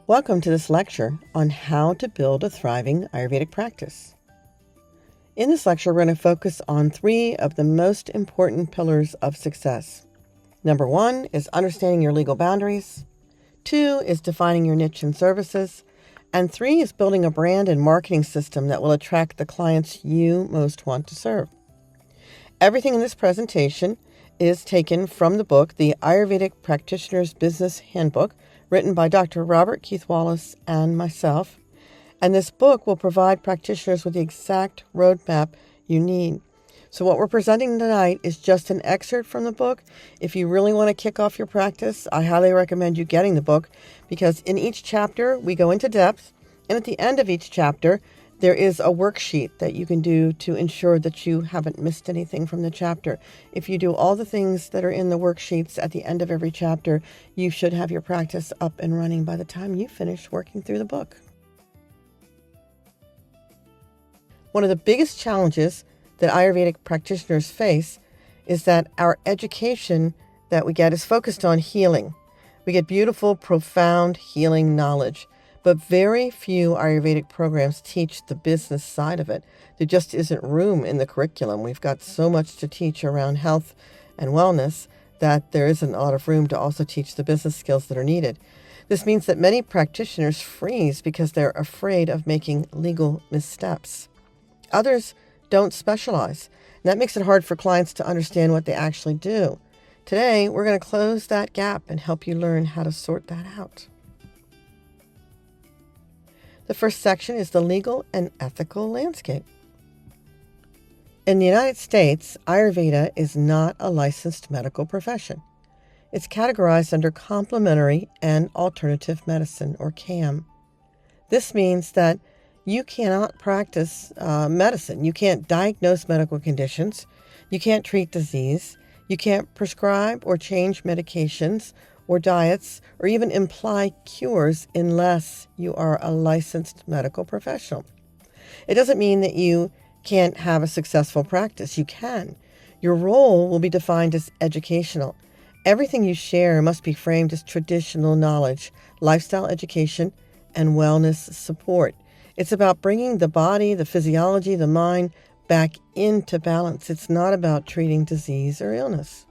Welcome to this lecture on how to build a thriving Ayurvedic practice. In this lecture, we're going to focus on 3 of the most important pillars of success. Number 1 is understanding your legal boundaries. 2 is defining your niche and services. And 3 is building a brand and marketing system that will attract the clients you most want to serve. Everything in this presentation is taken from the book, The Ayurvedic Practitioner's Business Handbook, written by Dr. Robert Keith Wallace and myself. And this book will provide practitioners with the exact roadmap you need. So what we're presenting tonight is just an excerpt from the book. If you really want to kick off your practice, I highly recommend you getting the book, because in each chapter we go into depth, and at the end of each chapter there is a worksheet that you can do to ensure that you haven't missed anything from the chapter. If you do all the things that are in the worksheets at the end of every chapter, you should have your practice up and running by the time you finish working through the book. One of the biggest challenges that Ayurvedic practitioners face is that our education that we get is focused on healing. We get beautiful, profound healing knowledge, but very few Ayurvedic programs teach the business side of it. There just isn't room in the curriculum. We've got so much to teach around health and wellness that there isn't a lot of room to also teach the business skills that are needed. This means that many practitioners freeze because they're afraid of making legal missteps. Others don't specialize, and that makes it hard for clients to understand what they actually do. Today, we're going to close that gap and help you learn how to sort that out. The first section is the legal and ethical landscape. In the United States, Ayurveda is not a licensed medical profession. It's categorized under complementary and alternative medicine, or CAM. This means that you cannot practice medicine. You can't diagnose medical conditions. You can't treat disease. You can't prescribe or change medications or diets, or even imply cures unless you are a licensed medical professional. It doesn't mean that you can't have a successful practice. You can. Your role will be defined as educational. Everything you share must be framed as traditional knowledge, lifestyle education, and wellness support. It's about bringing the body, the physiology, the mind back into balance. It's not about treating disease or illness.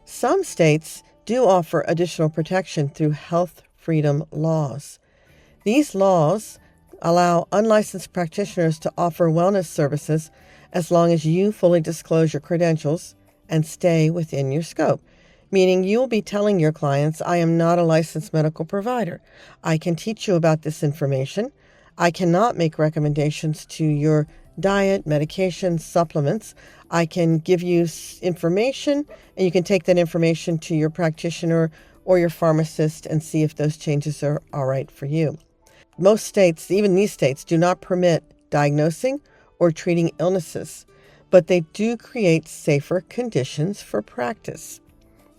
Some states do offer additional protection through health freedom laws. These laws allow unlicensed practitioners to offer wellness services as long as you fully disclose your credentials and stay within your scope. Meaning you will be telling your clients, I am not a licensed medical provider. I can teach you about this information. I cannot make recommendations to your diet, medication, supplements. I can give you information, and you can take that information to your practitioner or your pharmacist and see if those changes are all right for you. Most states, even these states, do not permit diagnosing or treating illnesses, but they do create safer conditions for practice.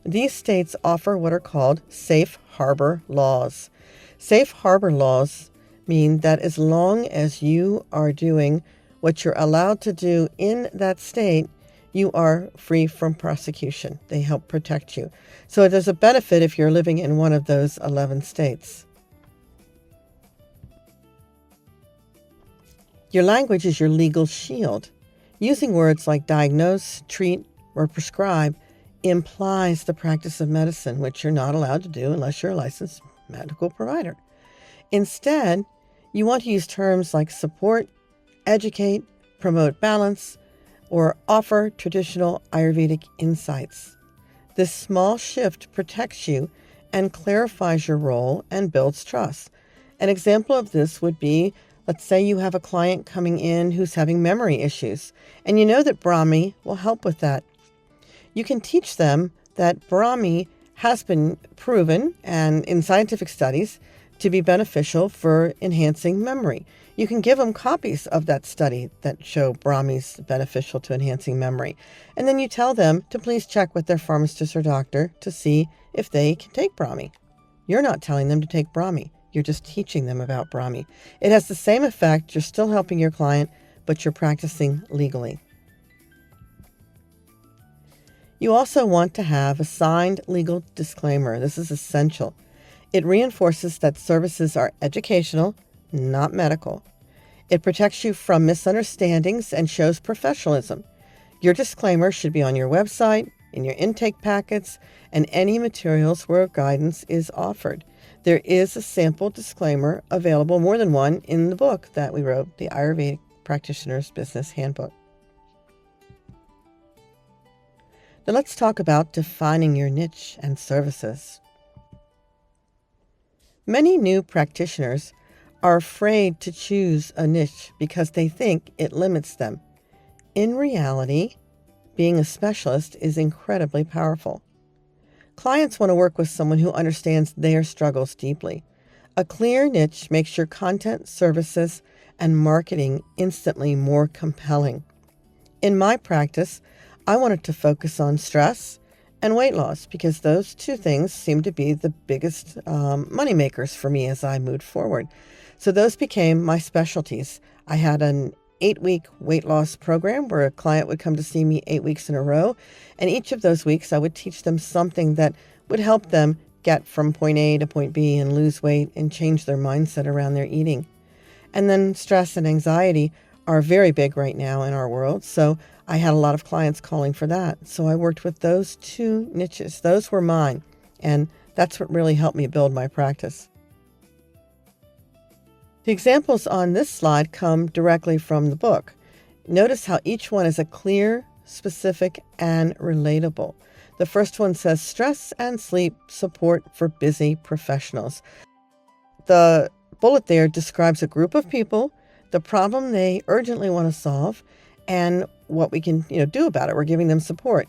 These states offer what are called safe harbor laws. Safe harbor laws mean that as long as you are doing what you're allowed to do in that state, you are free from prosecution. They help protect you. So there's a benefit if you're living in one of those 11 states. Your language is your legal shield. Using words like diagnose, treat, or prescribe implies the practice of medicine, which you're not allowed to do unless you're a licensed medical provider. Instead, you want to use terms like support, educate, promote balance, or offer traditional Ayurvedic insights. This small shift protects you and clarifies your role and builds trust. An example of this would be, let's say you have a client coming in who's having memory issues, and you know that Brahmi will help with that. You can teach them that Brahmi has been proven, and in scientific studies, to be beneficial for enhancing memory. You can give them copies of that study that show Brahmi's beneficial to enhancing memory. And then you tell them to please check with their pharmacist or doctor to see if they can take Brahmi. You're not telling them to take Brahmi. You're just teaching them about Brahmi. It has the same effect. You're still helping your client, but you're practicing legally. You also want to have a signed legal disclaimer. This is essential. It reinforces that services are educational, not medical. It protects you from misunderstandings and shows professionalism. Your disclaimer should be on your website, in your intake packets, and any materials where guidance is offered. There is a sample disclaimer available, more than one, in the book that we wrote, the Ayurvedic Practitioner's Business Handbook. Now let's talk about defining your niche and services. Many new practitioners are afraid to choose a niche because they think it limits them. In reality, being a specialist is incredibly powerful. Clients want to work with someone who understands their struggles deeply. A clear niche makes your content, services, and marketing instantly more compelling. In my practice, I wanted to focus on stress and weight loss because those two things seem to be the biggest money makers for me as I moved forward. So those became my specialties. I had an 8-week weight loss program where a client would come to see me 8 weeks in a row. And each of those weeks, I would teach them something that would help them get from point A to point B and lose weight and change their mindset around their eating. And then stress and anxiety are very big right now in our world. So I had a lot of clients calling for that. So I worked with those two niches. Those were mine. And that's what really helped me build my practice. The examples on this slide come directly from the book. Notice how each one is a clear, specific, and relatable. The first one says stress and sleep support for busy professionals. The bullet there describes a group of people, the problem they urgently want to solve, and what we can do about it. We're giving them support.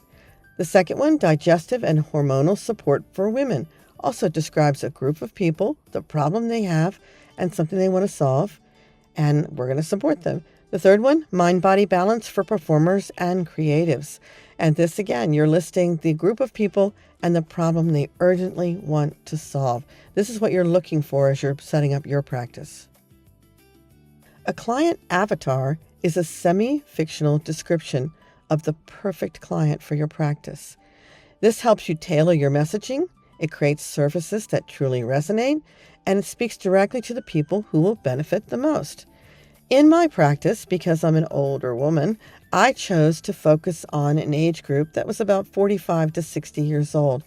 The second one, digestive and hormonal support for women, also describes a group of people, the problem they have, and something they want to solve, and we're going to support them. The third one, mind-body balance for performers and creatives. And this, again, you're listing the group of people and the problem they urgently want to solve. This is what you're looking for as you're setting up your practice. A client avatar is a semi-fictional description of the perfect client for your practice. This helps you tailor your messaging. It creates services that truly resonate, and it speaks directly to the people who will benefit the most. In my practice, because I'm an older woman, I chose to focus on an age group that was about 45 to 60 years old.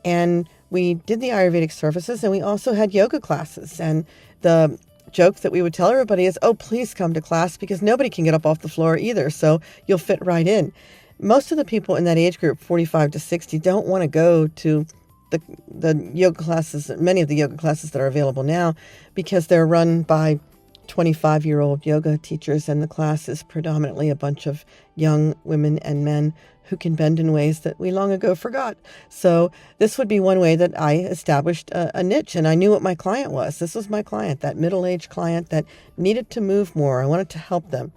And we did the Ayurvedic services, and we also had yoga classes. And the joke that we would tell everybody is, oh, please come to class because nobody can get up off the floor either, so you'll fit right in. Most of the people in that age group, 45 to 60, don't want to go to the yoga classes, many of the yoga classes that are available now, because they're run by 25-year-old yoga teachers, and the class is predominantly a bunch of young women and men who can bend in ways that we long ago forgot. So this would be one way that I established a niche, and I knew what my client was. This was my client, that middle-aged client that needed to move more. I wanted to help them.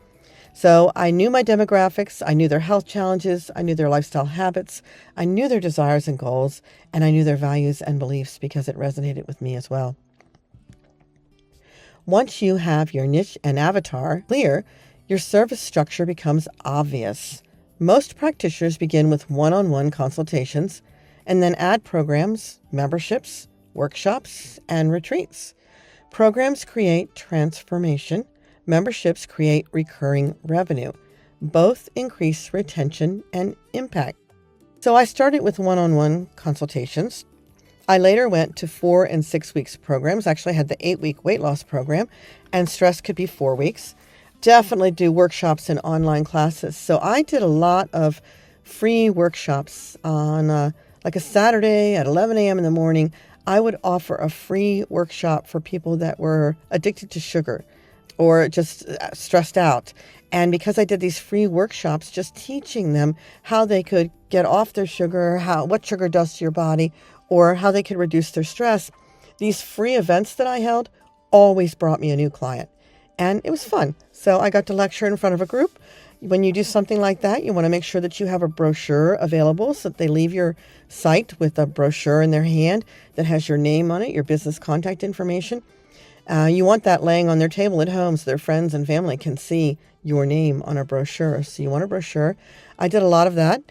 So I knew my demographics, I knew their health challenges, I knew their lifestyle habits, I knew their desires and goals, and I knew their values and beliefs because it resonated with me as well. Once you have your niche and avatar clear, your service structure becomes obvious. Most practitioners begin with one-on-one consultations and then add programs, memberships, workshops, and retreats. Programs create transformation. Memberships create recurring revenue. Both increase retention and impact. So I started with one-on-one consultations. I later went to 4 and 6 weeks programs. Actually, I had the 8-week weight loss program, and stress could be 4 weeks. Definitely do workshops and online classes. So I did a lot of free workshops on like a Saturday at 11 a.m. in the morning. I would offer a free workshop for people that were addicted to sugar or just stressed out. And because I did these free workshops, just teaching them how they could get off their sugar, what sugar does to your body, or how they could reduce their stress, these free events that I held always brought me a new client. And it was fun. So I got to lecture in front of a group. When you do something like that, you want to make sure that you have a brochure available so that they leave your site with a brochure in their hand that has your name on it, your business contact information. You want that laying on their table at home so their friends and family can see your name on a brochure. So you want a brochure. I did a lot of that.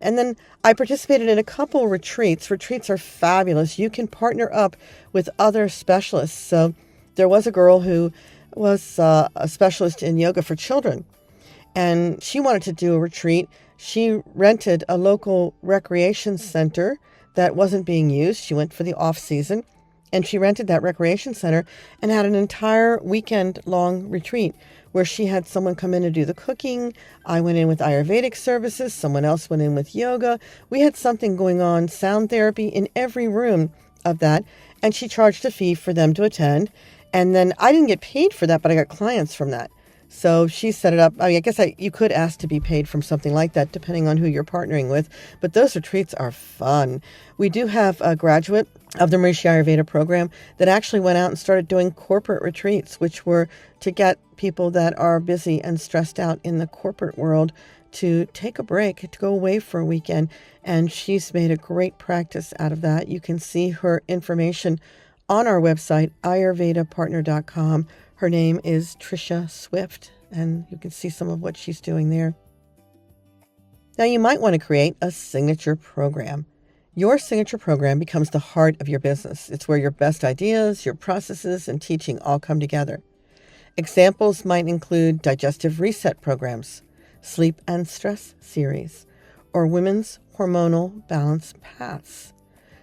And then I participated in a couple retreats. Retreats are fabulous. You can partner up with other specialists. So there was a girl who was a specialist in yoga for children, and she wanted to do a retreat. She rented a local recreation center that wasn't being used. She went for the off season, and she rented that recreation center and had an entire weekend-long retreat where she had someone come in to do the cooking. I went in with Ayurvedic services. Someone else went in with yoga. We had something going on, sound therapy in every room of that, and she charged a fee for them to attend. And then I didn't get paid for that, but I got clients from that. So she set it up. I mean, I guess you could ask to be paid from something like that, depending on who you're partnering with. But those retreats are fun. We do have a graduate of the Marishi Ayurveda program that actually went out and started doing corporate retreats, which were to get people that are busy and stressed out in the corporate world to take a break, to go away for a weekend. And she's made a great practice out of that. You can see her information on our website, ayurvedapartner.com. Her name is Tricia Swift, and you can see some of what she's doing there. Now, you might want to create a signature program. Your signature program becomes the heart of your business. It's where your best ideas, your processes, and teaching all come together. Examples might include digestive reset programs, sleep and stress series, or women's hormonal balance paths.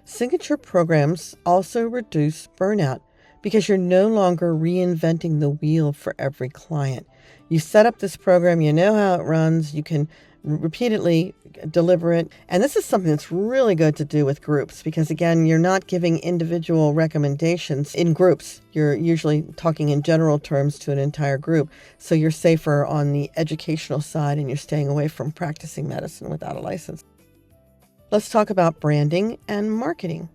Signature programs also reduce burnout because you're no longer reinventing the wheel for every client. You set up this program, you know how it runs, you can repeatedly deliver it. And this is something that's really good to do with groups because, again, you're not giving individual recommendations in groups. You're usually talking in general terms to an entire group. So you're safer on the educational side and you're staying away from practicing medicine without a license. Let's talk about branding and marketing.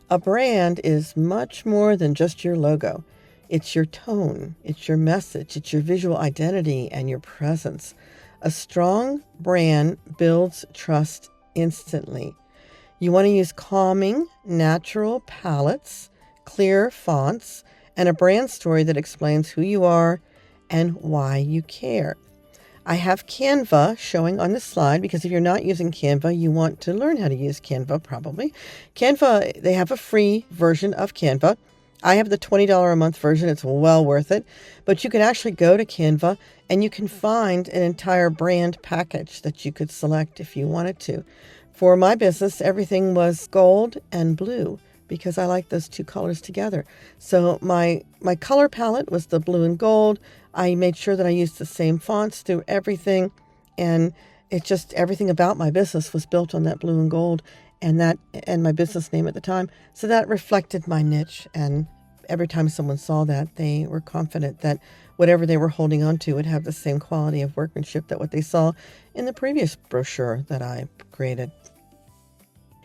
A brand is much more than just your logo. It's your tone, it's your message, it's your visual identity and your presence. A strong brand builds trust instantly. You want to use calming, natural palettes, clear fonts, and a brand story that explains who you are and why you care. I have Canva showing on the slide because if you're not using Canva, you want to learn how to use Canva probably. Canva, they have a free version of Canva. I have the $20 a month version. It's well worth it. But you can actually go to Canva and you can find an entire brand package that you could select if you wanted to. For my business, everything was gold and blue because I like those two colors together. So my color palette was the blue and gold. I made sure that I used the same fonts through everything, and it just everything about my business was built on that blue and gold and my business name at the time. So that reflected my niche, and every time someone saw that, they were confident that whatever they were holding on to would have the same quality of workmanship that what they saw in the previous brochure that I created.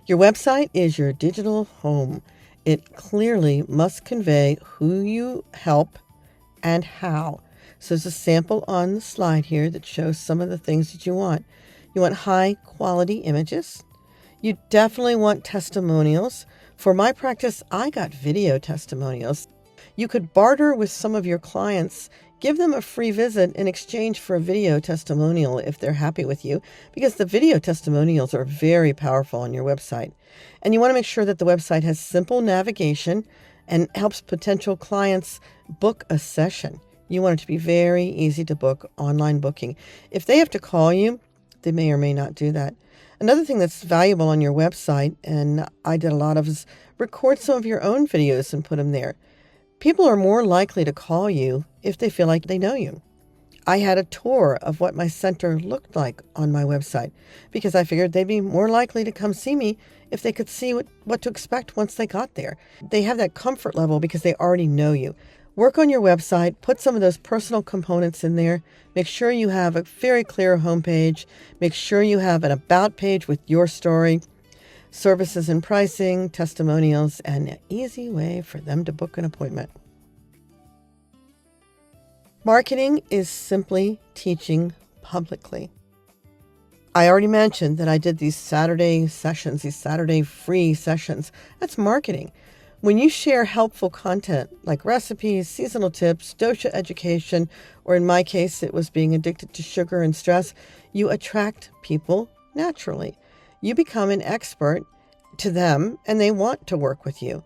Your website is your digital home. It clearly must convey who you help and how. So there's a sample on the slide here that shows some of the things that you want. You want high quality images. You definitely want testimonials. For my practice, I got video testimonials. You could barter with some of your clients. Give them a free visit in exchange for a video testimonial if they're happy with you, because the video testimonials are very powerful on your website. And you want to make sure that the website has simple navigation and helps potential clients book a session. You want it to be very easy to book, online booking. If they have to call you, they may or may not do that. Another thing that's valuable on your website, and I did a lot of, is record some of your own videos and put them there. People are more likely to call you if they feel like they know you. I had a tour of what my center looked like on my website because I figured they'd be more likely to come see me if they could see what to expect once they got there. They have that comfort level because they already know you. Work on your website, put some of those personal components in there. Make sure you have a very clear homepage. Make sure you have an about page with your story, services and pricing, testimonials, and an easy way for them to book an appointment. Marketing is simply teaching publicly. I already mentioned that I did these Saturday sessions, these Saturday free sessions. That's marketing. When you share helpful content like recipes, seasonal tips, dosha education, or in my case, it was being addicted to sugar and stress, you attract people naturally. You become an expert to them and they want to work with you.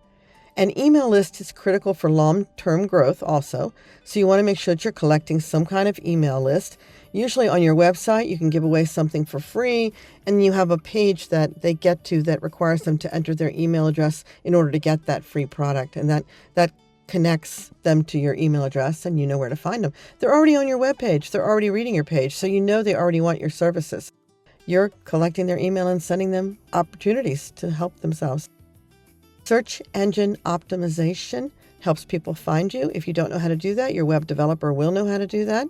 An email list is critical for long-term growth also, so you want to make sure that you're collecting some kind of email list. Usually on your website, you can give away something for free, and you have a page that they get to that requires them to enter their email address in order to get that free product, and that connects them to your email address, and you know where to find them. They're already on your webpage. They're already reading your page, so you know they already want your services. You're collecting their email and sending them opportunities to help themselves. Search engine optimization helps people find you. If you don't know how to do that, your web developer will know how to do that.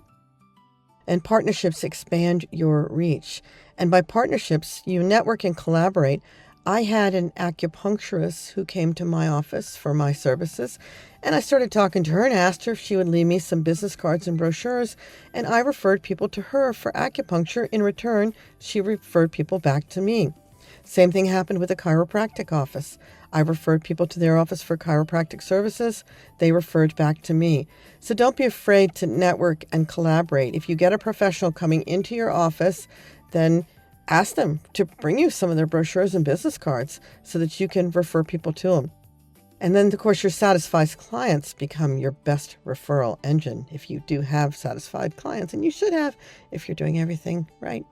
And partnerships expand your reach. And by partnerships, you network and collaborate. I had an acupuncturist who came to my office for my services, and I started talking to her and asked her if she would leave me some business cards and brochures, and I referred people to her for acupuncture. In return, she referred people back to me. Same thing happened with the chiropractic office. I referred people to their office for chiropractic services. They referred back to me. So don't be afraid to network and collaborate. If you get a professional coming into your office, then ask them to bring you some of their brochures and business cards so that you can refer people to them. And then, of course, your satisfied clients become your best referral engine if you do have satisfied clients, and you should have if you're doing everything right.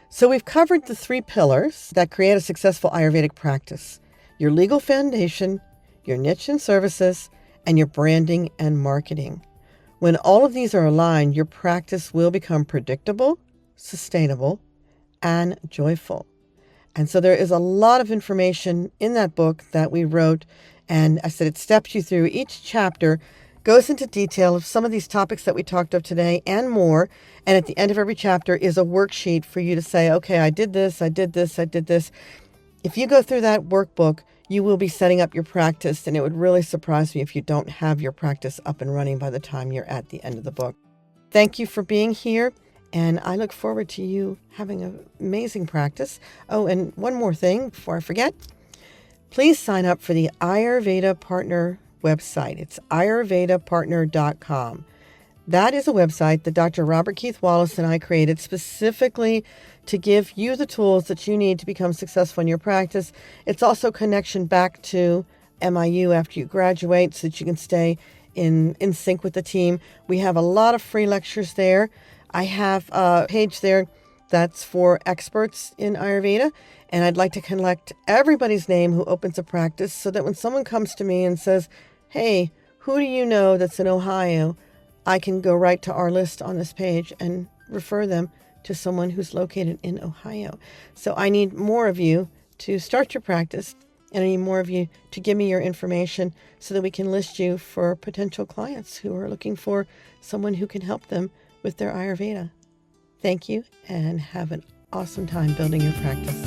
So we've covered the 3 pillars that create a successful Ayurvedic practice: your legal foundation, your niche and services, and your branding and marketing. When all of these are aligned, your practice will become predictable, sustainable, and joyful. And so there is a lot of information in that book that we wrote, and I said it steps you through. Each chapter goes into detail of some of these topics that we talked of today and more. And at the end of every chapter is a worksheet for you to say, okay, I did this, I did this, I did this. If you go through that workbook, you will be setting up your practice, and it would really surprise me if you don't have your practice up and running by the time you're at the end of the book. Thank you for being here, and I look forward to you having an amazing practice. Oh, and one more thing before I forget. Please sign up for the Ayurveda Partner website. It's ayurvedapartner.com. That is a website that Dr. Robert Keith Wallace and I created specifically to give you the tools that you need to become successful in your practice. It's also a connection back to MIU after you graduate so that you can stay in sync with the team. We have a lot of free lectures there. I have a page there that's for experts in Ayurveda, and I'd like to collect everybody's name who opens a practice so that when someone comes to me and says, hey, who do you know that's in Ohio? I can go right to our list on this page and refer them to someone who's located in Ohio. So I need more of you to start your practice, and I need more of you to give me your information so that we can list you for potential clients who are looking for someone who can help them with their Ayurveda. Thank you, and have an awesome time building your practice.